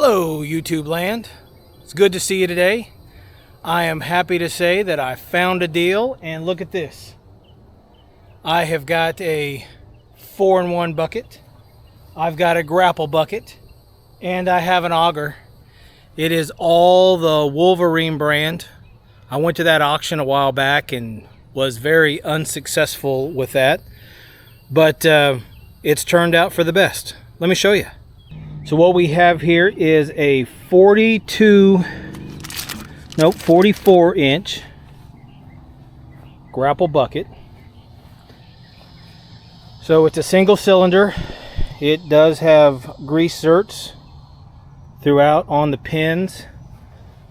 Hello YouTube land, it's good to see you today. I am happy to say that I found a deal, and look at this. I have got a 4-in-1 bucket, I've got a Grapple bucket, and I have an auger. It is all the Wolverine brand. I went to that auction a while back and was very unsuccessful with that, but it's turned out for the best. Let me show you. So what we have here is a 44 inch Grapple bucket. So it's a single cylinder. It does have grease zerks throughout on the pins.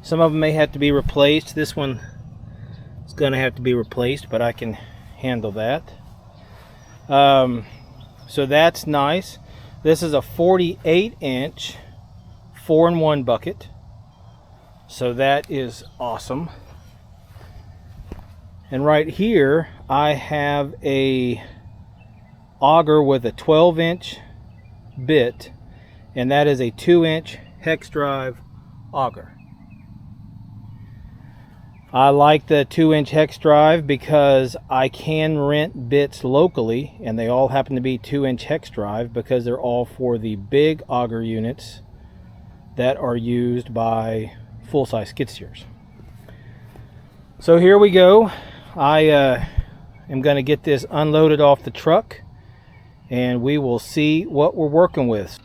Some of them may have to be replaced. This one is going to have to be replaced, but I can handle that. So that's nice. This is a 48 inch 4-in-1 bucket. So that is awesome. And right here I have a auger with a 12 inch bit, and that is a 2-inch hex drive auger. I like the 2-inch hex drive because I can rent bits locally, and they all happen to be 2-inch hex drive because they're all for the big auger units that are used by full-size skid steers. So here we go. I am going to get this unloaded off the truck, and we will see what we're working with.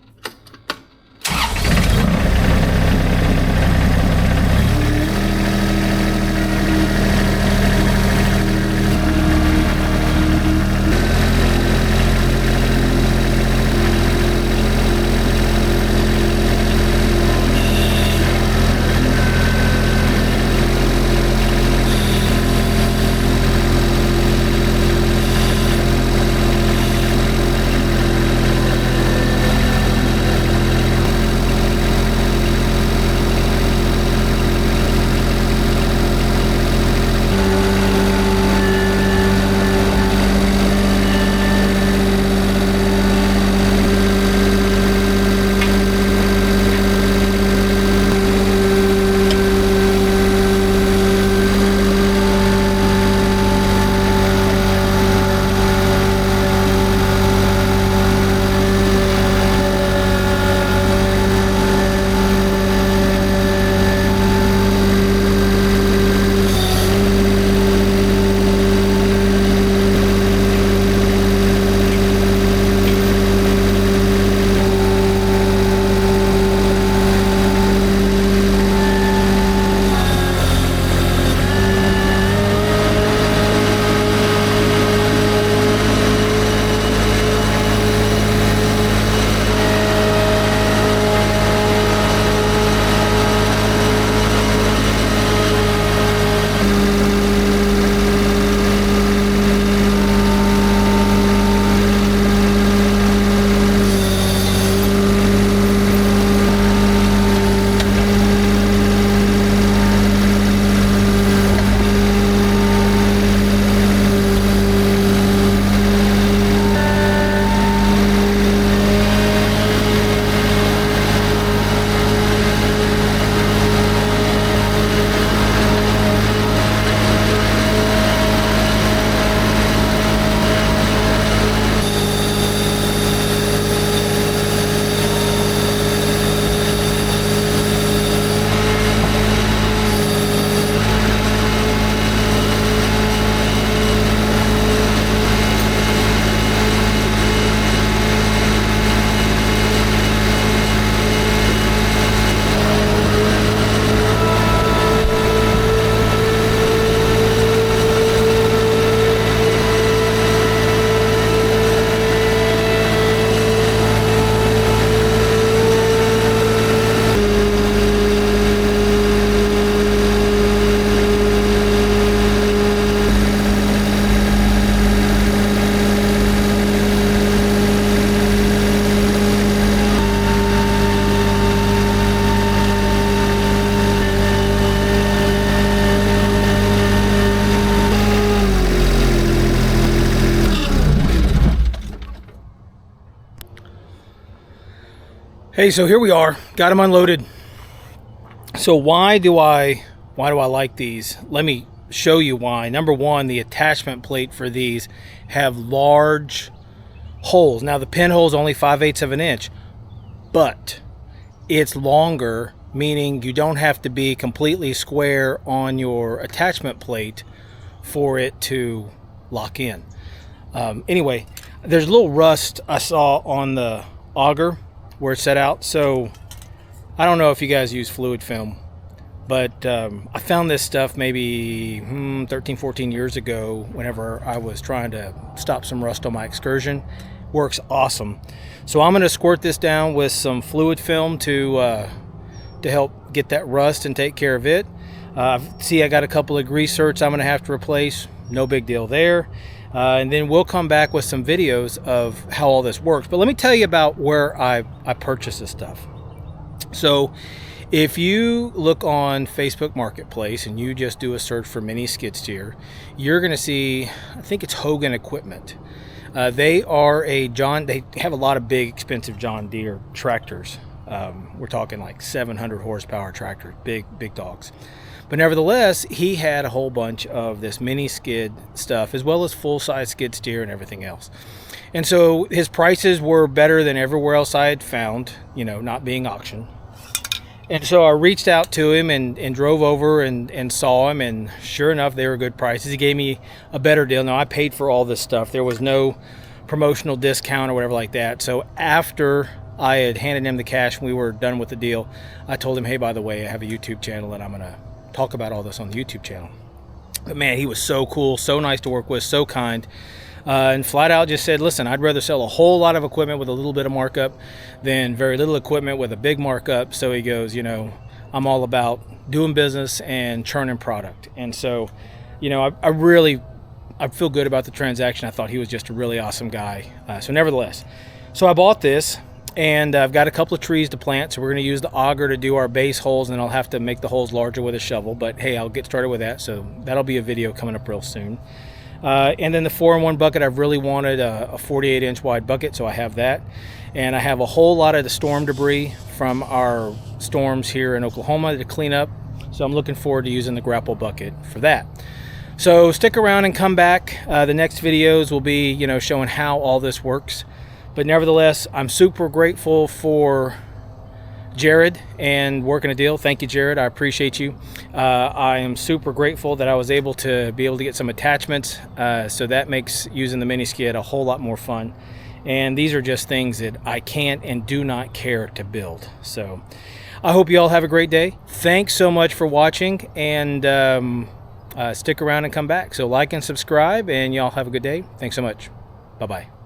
Hey, so here we are, got them unloaded. So why do I like these? Let me show you why. Number one, the attachment plate for these have large holes. Now the pinhole is only 5/8 of an inch, but it's longer, meaning you don't have to be completely square on your attachment plate for it to lock in. Anyway, there's a little rust I saw on the auger where it's set out. So I don't know if you guys use fluid film, but I found this stuff maybe 13, 14 years ago whenever I was trying to stop some rust on my excursion. Works awesome. So I'm going to squirt this down with some fluid film to help get that rust and take care of it. See, I got a couple of grease certs I'm going to have to replace. No big deal there. And then we'll come back with some videos of how all this works. But let me tell you about where I purchased this stuff. So if you look on Facebook Marketplace and you just do a search for mini skid steer, you're going to see, I think it's Hogan Equipment. They have a lot of big, expensive John Deere tractors. We're talking like 700 horsepower tractors, big dogs. But nevertheless, he had a whole bunch of this mini skid stuff, as well as full-size skid steer and everything else. And so his prices were better than everywhere else I had found, you know, not being auction. And so I reached out to him and drove over and saw him, and sure enough, they were good prices. He gave me a better deal. Now, I paid for all this stuff. There was no promotional discount or whatever like that. So after I had handed him the cash and we were done with the deal, I told him, hey, by the way, I have a YouTube channel and I'm going to talk about all this on the YouTube channel. But man, he was so cool, so nice to work with, so kind. And flat out just said, listen, I'd rather sell a whole lot of equipment with a little bit of markup than very little equipment with a big markup. So he goes, you know, I'm all about doing business and churning product. And so, you know, I feel good about the transaction. I thought he was just a really awesome guy. So nevertheless, so I bought this, and I've got a couple of trees to plant. So we're going to use the auger to do our base holes, and then I'll have to make the holes larger with a shovel. But hey, I'll get started with that. So that'll be a video coming up real soon. And then the 4-in-1 bucket, I've really wanted a 48-inch wide bucket, so I have that. And I have a whole lot of the storm debris from our storms here in Oklahoma to clean up. So I'm looking forward to using the Grapple bucket for that. So stick around and come back. The next videos will be, you know, showing how all this works. But nevertheless, I'm super grateful for Jared and working a deal. Thank you, Jared. I appreciate you. I am super grateful that I was able to get some attachments. So that makes using the mini skid a whole lot more fun. And these are just things that I can't and do not care to build. So I hope you all have a great day. Thanks so much for watching, and stick around and come back. So like and subscribe, and y'all have a good day. Thanks so much. Bye-bye.